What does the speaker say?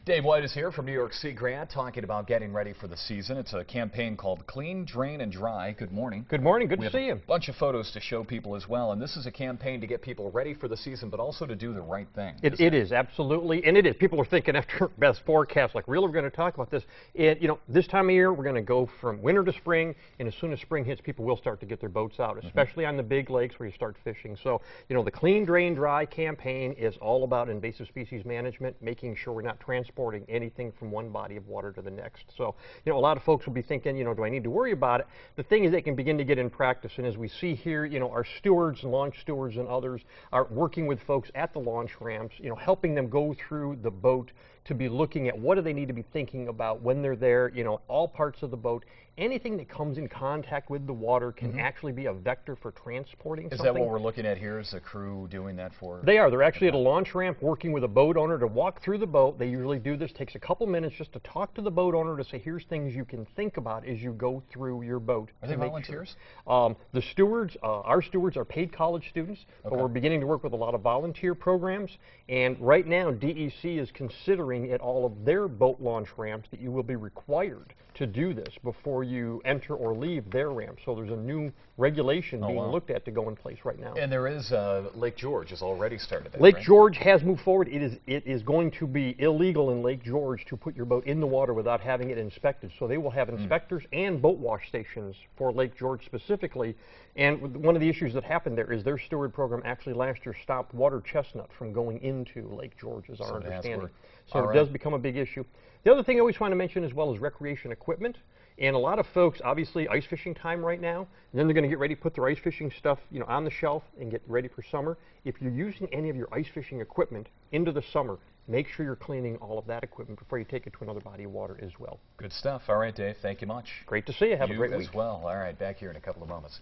Dave White is here from New York Sea Grant talking about getting ready for the season. It's a campaign called Clean, Drain, and Dry. Good morning. Good morning. Good to see you. A bunch of photos to show people as well. And this is a campaign to get people ready for the season, but also to do the right thing. It is, absolutely. And it is. People are thinking after best forecast, like, really, we're going to talk about this. And, you know, this time of year, we're going to go from winter to spring. And as soon as spring hits, people will start to get their boats out, especially on the big lakes where you start fishing. So, you know, the Clean, Drain, Dry campaign is all about invasive species management, making sure we're not transporting anything from one body of water to the next. So, you know, a lot of folks will be thinking, you know, do I need to worry about it? The thing is, they can begin to get in practice. And as we see here, you know, our stewards and launch stewards and others are working with folks at the launch ramps, you know, helping them go through the boat to be looking at what do they need to be thinking about when they're there, you know, all parts of the boat. Anything that comes in contact with the water can actually be a vector for transporting something. Is that what we're looking at here? Is the crew doing that for? They are. They're actually at a launch ramp working with a boat owner to walk through the boat. They usually do this. Takes a couple minutes just to talk to the boat owner to say, here's things you can think about as you go through your boat. Are they volunteers? The stewards, our stewards are paid college students, but we're beginning to work with a lot of volunteer programs. And right now, DEC is considering at all of their boat launch ramps that you will be required to do this before you enter or leave their ramp. So there's a new regulation being looked at to go in place right now. And there is Lake George has already started that, Lake George has moved forward. It is going to be illegal in Lake George to put your boat in the water without having it inspected. So they will have inspectors and boat wash stations for Lake George specifically. And one of the issues that happened there is their steward program actually last year stopped water chestnut from going into Lake George, is our understanding. So it does become a big issue. The other thing I always want to mention as well is recreation equipment. And a lot of folks, obviously, ice fishing time right now, and then they're going to get ready to put their ice fishing stuff, you know, on the shelf and get ready for summer. If you're using any of your ice fishing equipment into the summer, make sure you're cleaning all of that equipment before you take it to another body of water as well. Good stuff. All right, Dave. Thank you much. Great to see you. Have a great week. You as well. All right, back here in a couple of moments.